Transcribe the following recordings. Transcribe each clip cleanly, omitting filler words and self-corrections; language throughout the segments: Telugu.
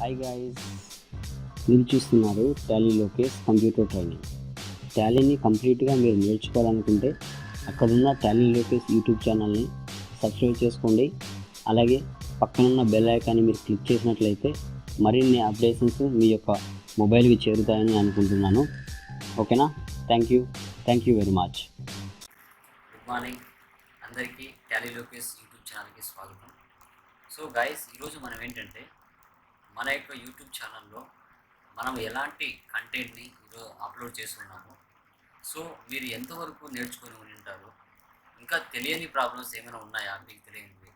హాయ్ గాయ్స్, మీరు చూస్తున్నారు టాలీ లోకేష్ కంప్యూటర్ ట్రైనింగ్. టాలీని కంప్లీట్గా మీరు నేర్చుకోవాలనుకుంటే అక్కడున్న టాలీ లోకేష్ యూట్యూబ్ ఛానల్ని సబ్స్క్రైబ్ చేసుకోండి. అలాగే పక్కనున్న బెల్ ఐకాన్ని మీరు క్లిక్ చేసినట్లయితే మరిన్ని అప్డేషన్స్ మీ యొక్క మొబైల్కి చేరుతాయని అనుకుంటున్నాను. ఓకేనా? Thank you very much. Good morning అందరికీ. టాలీ లోకేష్ యూట్యూబ్ ఛానల్కి స్వాగతం. సో గైస్, ఈరోజు మనం ఏంటంటే మన యొక్క యూట్యూబ్ ఛానల్లో మనం ఎలాంటి కంటెంట్ని ఈరోజు అప్లోడ్ చేస్తున్నాము, సో మీరు ఎంతవరకు నేర్చుకొని ఉంటారు, ఇంకా తెలియని ప్రాబ్లమ్స్ ఏమైనా ఉన్నాయా మీకు తెలియనివి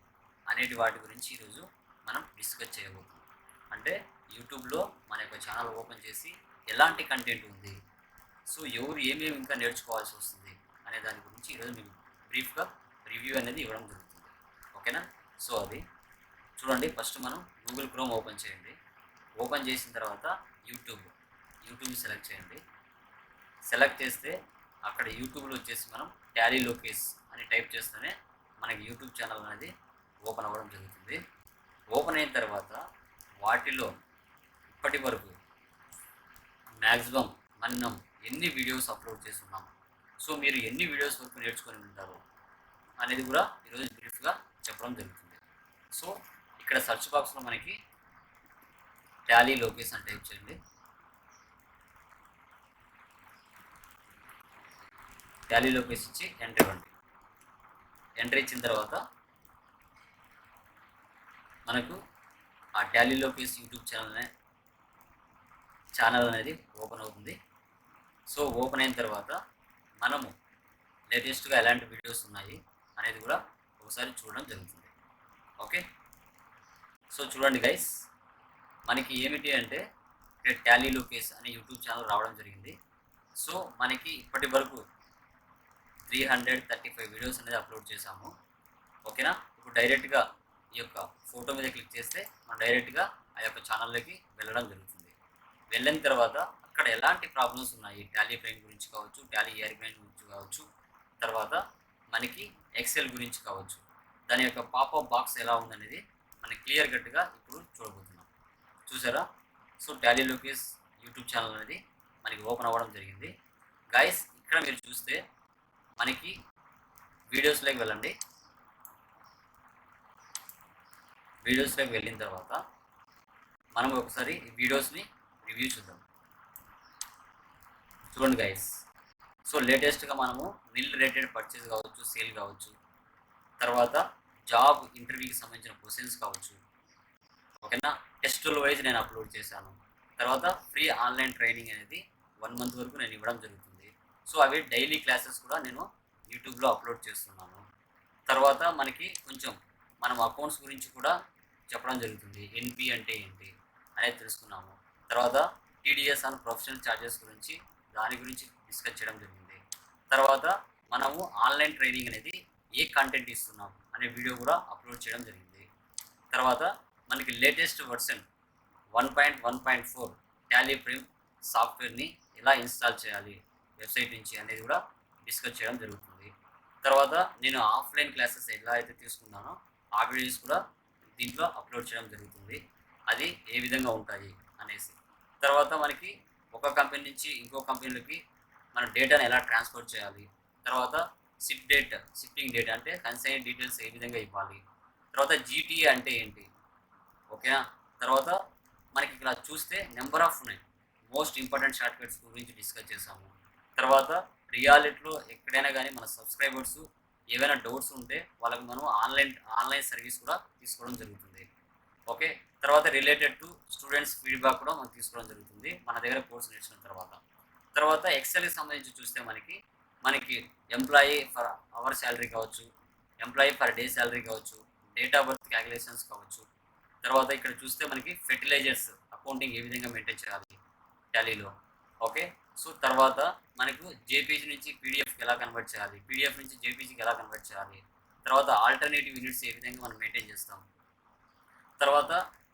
అనేటి వాటి గురించి ఈరోజు మనం డిస్కస్ చేయబోతున్నాం. అంటే యూట్యూబ్లో మన యొక్క ఛానల్ ఓపెన్ చేసి ఎలాంటి కంటెంట్ ఉంది, సో ఎవరు ఏమేమి ఇంకా నేర్చుకోవాల్సి వస్తుంది అనే దాని గురించి ఈరోజు మీకు బ్రీఫ్గా రివ్యూ అనేది ఇవ్వడం జరుగుతుంది. ఓకేనా? సో అది చూడండి. ఫస్ట్ మనం గూగుల్ క్రోమ్ ఓపెన్ చేయండి. ఓపెన్ చేసిన తర్వాత యూట్యూబ్ సెలెక్ట్ చేయండి. సెలెక్ట్ చేస్తే అక్కడ యూట్యూబ్లో వచ్చేసి మనం టాలీ లోకేష్ అని టైప్ చేస్తేనే మనకి యూట్యూబ్ ఛానల్ అనేది ఓపెన్ అవ్వడం జరుగుతుంది. ఓపెన్ అయిన తర్వాత వాటిలో ఇప్పటి వరకు మ్యాక్సిమం మనం ఎన్ని వీడియోస్ అప్లోడ్ చేస్తున్నాము, సో మీరు ఎన్ని వీడియోస్ వరకు నేర్చుకొని ఉంటారు అనేది కూడా ఈరోజు బ్రీఫ్గా చెప్పడం జరుగుతుంది. సో ఇక్కడ సెర్చ్ బాక్స్లో మనకి టాలీ లోకేష్ అని టైప్ చేయండి. టాలీ లోకేష్ ఇచ్చి ఎంటర్ ఇవ్వండి. ఎంటర్ ఇచ్చిన తర్వాత మనకు ఆ టాలీ లోకేష్ యూట్యూబ్ ఛానల్ అనేది ఓపెన్ అవుతుంది. సో ఓపెన్ అయిన తర్వాత మనము లేటెస్ట్గా ఎలాంటి వీడియోస్ ఉన్నాయి అనేది కూడా ఒకసారి చూడడం జరుగుతుంది. ఓకే, సో చూడండి గైస్, మనకి ఏమిటి అంటే ఇక్కడ టాలీ లోకేష్ అనే యూట్యూబ్ ఛానల్ రావడం జరిగింది. సో మనకి ఇప్పటి వరకు 335 వీడియోస్ అనేది అప్లోడ్ చేశాము. ఓకేనా? ఇప్పుడు డైరెక్ట్గా ఈ యొక్క ఫోటో మీద క్లిక్ చేస్తే మనం డైరెక్ట్గా ఆ యొక్క ఛానల్లోకి వెళ్ళడం జరుగుతుంది. వెళ్ళిన తర్వాత అక్కడ ఎలాంటి ప్రాబ్లమ్స్ ఉన్నాయి, టాలీ ఫ్రేమ్ గురించి కావచ్చు, టాలీ ఎయిర్ప్లేన్ గురించి కావచ్చు, తర్వాత మనకి ఎక్సెల్ గురించి కావచ్చు, దాని యొక్క పాపప్ బాక్స్ ఎలా ఉందనేది మనకి క్లియర్ కట్గా ఇప్పుడు చూడబోతున్నాం. చూసారా? So Tally Lokesh YouTube channel అనేది మనకి ఓపెన్ అవ్వడం జరిగింది. గైస్, ఇక్కడ మీరు చూస్తే మనకి వీడియోస్లోకి వెళ్ళండి. వీడియోస్లోకి వెళ్ళిన తర్వాత మనం ఒకసారి ఈ వీడియోస్ని రివ్యూ చూద్దాం. చూడండి గైస్, సో లేటెస్ట్గా మనము నిల్ రేటెడ్ పర్చేజ్ కావచ్చు, సేల్ కావచ్చు, తర్వాత జాబ్ ఇంటర్వ్యూకి సంబంధించిన క్వశ్చన్స్ కావచ్చు, ఓకేనా, టెస్టుల వైజ్ నేను అప్లోడ్ చేశాను. తర్వాత ఫ్రీ ఆన్లైన్ ట్రైనింగ్ అనేది 1 మంత్ వరకు నేను ఇవ్వడం జరుగుతుంది. సో అవి డైలీ క్లాసెస్ కూడా నేను యూట్యూబ్లో అప్లోడ్ చేస్తున్నాను. తర్వాత మనకి కొంచెం మనం అకౌంట్స్ గురించి కూడా చెప్పడం జరుగుతుంది. ఎన్పి అంటే ఏంటి అనేది తెలుసుకున్నాము. తర్వాత టీడీఎస్ అండ్ ప్రొఫెషనల్ ఛార్జెస్ గురించి దాని గురించి డిస్కస్ చేయడం జరిగింది. తర్వాత మనము ఆన్లైన్ ట్రైనింగ్ అనేది ఏ కంటెంట్ ఇస్తున్నాము అనే వీడియో కూడా అప్లోడ్ చేయడం జరిగింది. తర్వాత మనకి లేటెస్ట్ వర్షన్ 1.1.4 టాలీ ఫ్రేమ్ సాఫ్ట్వేర్ని ఎలా ఇన్స్టాల్ చేయాలి వెబ్సైట్ నుంచి అనేది కూడా డిస్కస్ చేయడం జరుగుతుంది. తర్వాత నేను ఆఫ్లైన్ క్లాసెస్ ఎలా అయితే తీసుకున్నానో ఆ వీడియోస్ కూడా దీంట్లో అప్లోడ్ చేయడం జరుగుతుంది, అది ఏ విధంగా ఉంటాయి అనేసి. తర్వాత మనకి ఒక కంపెనీ నుంచి ఇంకో కంపెనీలకి మన డేటాను ఎలా ట్రాన్స్ఫర్ చేయాలి, తర్వాత షిప్పింగ్ డేట్ అంటే కన్సైన్ డీటెయిల్స్ ఏ విధంగా ఇవ్వాలి, తర్వాత జీటీఏ అంటే ఏంటి, ఓకేనా. తర్వాత మనకి ఇక్కడ చూస్తే నెంబర్ ఆఫ్ ఉన్నాయి, మోస్ట్ ఇంపార్టెంట్ షార్ట్ కట్స్ గురించి డిస్కస్ చేసాము. తర్వాత రియాలిటీలో ఎక్కడైనా కానీ మన సబ్స్క్రైబర్స్ ఏవైనా డౌట్స్ ఉంటే వాళ్ళకి మనం ఆన్లైన్ సర్వీస్ కూడా తీసుకోవడం జరుగుతుంది. ఓకే, తర్వాత రిలేటెడ్ టు స్టూడెంట్స్ ఫీడ్బ్యాక్ కూడా మనం తీసుకోవడం జరుగుతుంది మన దగ్గర కోర్స్ నేర్చుకున్న తర్వాత. తర్వాత ఎక్సెల్కి సంబంధించి చూస్తే మనకి ఎంప్లాయీ ఫర్ అవర్ శాలరీ కావచ్చు, ఎంప్లాయీ ఫర్ డే శాలరీ కావచ్చు, డేట్ ఆఫ్ బర్త్ క్యాలిక్యులేషన్స్ కావచ్చు. తర్వాత ఇక్కడ చూస్తే మనకి ఫెర్టిలైజర్స్ అకౌంటింగ్ ఏ విధంగా మెయింటైన్ చేయాలి టాలీలో. ఓకే, సో తర్వాత మనకు జేపీజీ నుంచి పీడిఎఫ్కి ఎలా కన్వర్ట్ చేయాలి, పీడిఎఫ్ నుంచి జేపీజీకి ఎలా కన్వర్ట్ చేయాలి, తర్వాత ఆల్టర్నేటివ్ యూనిట్స్ ఏ విధంగా మనం మెయింటైన్ చేస్తాం. తర్వాత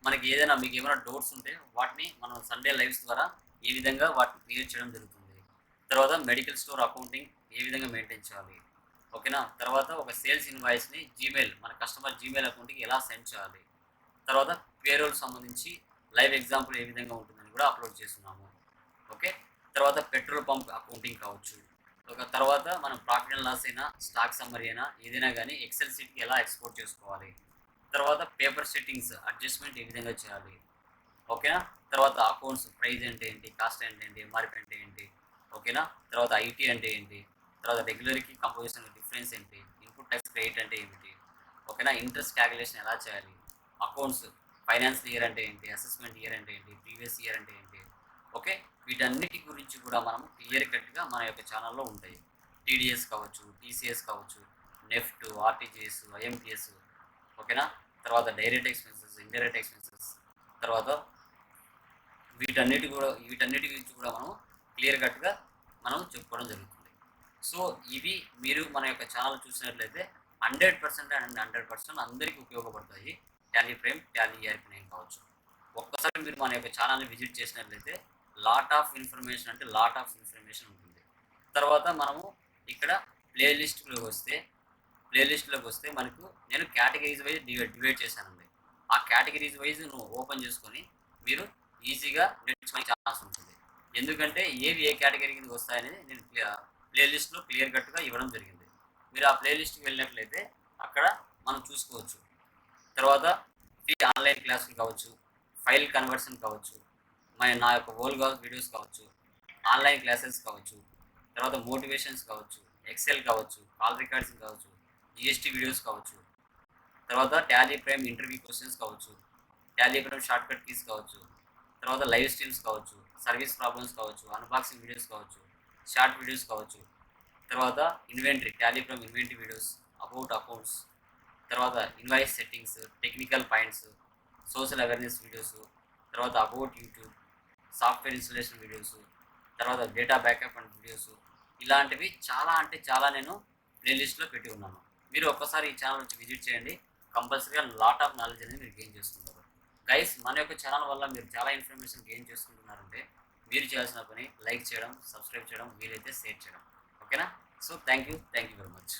మనకి మీకు ఏమైనా డౌట్స్ ఉంటే వాటిని మనం సండే లైవ్స్ ద్వారా ఏ విధంగా వాటిని క్లియర్ చేయడం జరుగుతుంది. తర్వాత మెడికల్ స్టోర్ అకౌంటింగ్ ఏ విధంగా మెయింటైన్ చేయాలి, ఓకేనా. తర్వాత ఒక సేల్స్ ఇన్వాయిస్ని మన కస్టమర్ జీమెయిల్ అకౌంట్కి ఎలా సెండ్ చేయాలి. తర్వాత పేరోల్ సంబంధించి లైవ్ ఎగ్జాంపుల్ ఏ విధంగా ఉంటుందని కూడా అప్లోడ్ చేస్తున్నాము. ఓకే, తర్వాత పెట్రోల్ పంప్ అకౌంటింగ్ కావచ్చు, తర్వాత మనం ప్రాఫిట్ అండ్ లాస్ అయినా స్టాక్ సమ్మరీ అయినా ఏదైనా కానీ ఎక్సెల్ షీట్కి ఎలా ఎక్స్పోర్ట్ చేసుకోవాలి, తర్వాత పేపర్ సెట్టింగ్స్ అడ్జస్ట్మెంట్ ఏ విధంగా చేయాలి, ఓకేనా. తర్వాత అకౌంట్స్ ప్రైజ్ అంటే ఏంటి, కాస్ట్ అంటే ఏంటి, ఎంఆర్పి అంటే ఏంటి, ఓకేనా. తర్వాత ఐటీ అంటే ఏంటి, తర్వాత రెగ్యులర్కి కంపోజిషన్ డిఫరెన్స్ ఏంటి, ఇన్పుట్ ట్యాక్స్ క్రెడిట్ అంటే ఏమిటి, ఓకేనా. ఇంట్రెస్ట్ క్యాలిక్యులేషన్ ఎలా చేయాలి, అకౌంట్స్ ఫైనాన్స్ ఇయర్ అంటే ఏంటి, అసెస్మెంట్ ఇయర్ అంటే ఏంటి, ప్రీవియస్ ఇయర్ అంటే ఏంటి, ఓకే. వీటన్నిటి గురించి కూడా మనం క్లియర్ కట్గా మన యొక్క ఛానల్లో ఉంటాయి. టీడీఎస్ కావచ్చు, టీసీఎస్ కావచ్చు, నెఫ్ట్, ఆర్టీజీఎస్, ఐఎంపిఎస్, ఓకేనా. తర్వాత డైరెక్ట్ ఎక్స్పెన్సెస్, ఇండైరెక్ట్ ఎక్స్పెన్సెస్, తర్వాత వీటన్నిటి గురించి కూడా మనం క్లియర్ కట్గా మనం చెప్పుకోవడం జరుగుతుంది. సో ఇవి మీరు మన యొక్క ఛానల్ చూసినట్లయితే 100% అండ్ 100% అందరికీ ఉపయోగపడతాయి. టాలీ ప్రైమ్, టాలీ ERP9 కావచ్చు. ఒక్కసారి మీరు మన యొక్క ఛానల్ని విజిట్ చేసినట్లయితే లాట్ ఆఫ్ ఇన్ఫర్మేషన్ ఉంటుంది. తర్వాత మనము ఇక్కడ ప్లేలిస్ట్లోకి వస్తే మనకు నేను కేటగిరీస్ వైజ్ డివైడ్ చేశానండి. ఆ కేటగిరీస్ వైజ్ నువ్వు ఓపెన్ చేసుకొని మీరు ఈజీగా నేర్చుకునే ఛాన్స్ ఉంటుంది. ఎందుకంటే ఏవి ఏ కేటగిరీ కింద వస్తాయనేది నేను ప్లేలిస్ట్లో క్లియర్ కట్గా ఇవ్వడం జరిగింది. మీరు ఆ ప్లేలిస్ట్కి వెళ్ళినట్లయితే అక్కడ మనం చూసుకోవచ్చు. తర్వాత ఫ్రీ ఆన్లైన్ క్లాసులు కావచ్చు, ఫైల్ కన్వర్షన్ కావచ్చు, నా యొక్క ఓల్గా వీడియోస్ కావచ్చు, ఆన్లైన్ క్లాసెస్ కావచ్చు, తర్వాత మోటివేషన్స్ కావచ్చు, ఎక్సెల్ కావచ్చు, కాల్ రికార్డ్స్ కావచ్చు, జిఎస్టీ వీడియోస్ కావచ్చు, తర్వాత టాలీ ప్రైమ్ ఇంటర్వ్యూ క్వశ్చన్స్ కావచ్చు, టాలీ ప్రైమ్ షార్ట్కట్ కీస్ కావచ్చు, తర్వాత లైవ్ స్ట్రీమ్స్ కావచ్చు, సర్వీస్ ప్రాబ్లమ్స్ కావచ్చు, అన్బాక్సింగ్ వీడియోస్ కావచ్చు, షార్ట్ వీడియోస్ కావచ్చు, తర్వాత Tally Prime inventory videos, about accounts, తర్వాత invoice settings, technical points, social awareness videos, తర్వాత about YouTube, software installation videos, తర్వాత డేటా బ్యాకప్ అండ్ వీడియోస్, ఇలాంటివి చాలా అంటే చాలా నేను ప్లేలిస్ట్లో పెట్టి ఉన్నాను. మీరు ఒక్కసారి ఈ ఛానల్ వచ్చి విజిట్ చేయండి, కంపల్సరీగా లాట్ ఆఫ్ నాలెడ్జ్ అనేది మీరు గెయిన్ చేసుకుంటారు. గైస్, మన యొక్క ఛానల్ వల్ల మీరు చాలా ఇన్ఫర్మేషన్ గెయిన్ చేసుకుంటున్నారంటే మీరు చేయాల్సిన పని లైక్ చేయడం, సబ్స్క్రైబ్ చేయడం, వీలైతే షేర్ చేయడం, ఓకేనా. So thank you very much.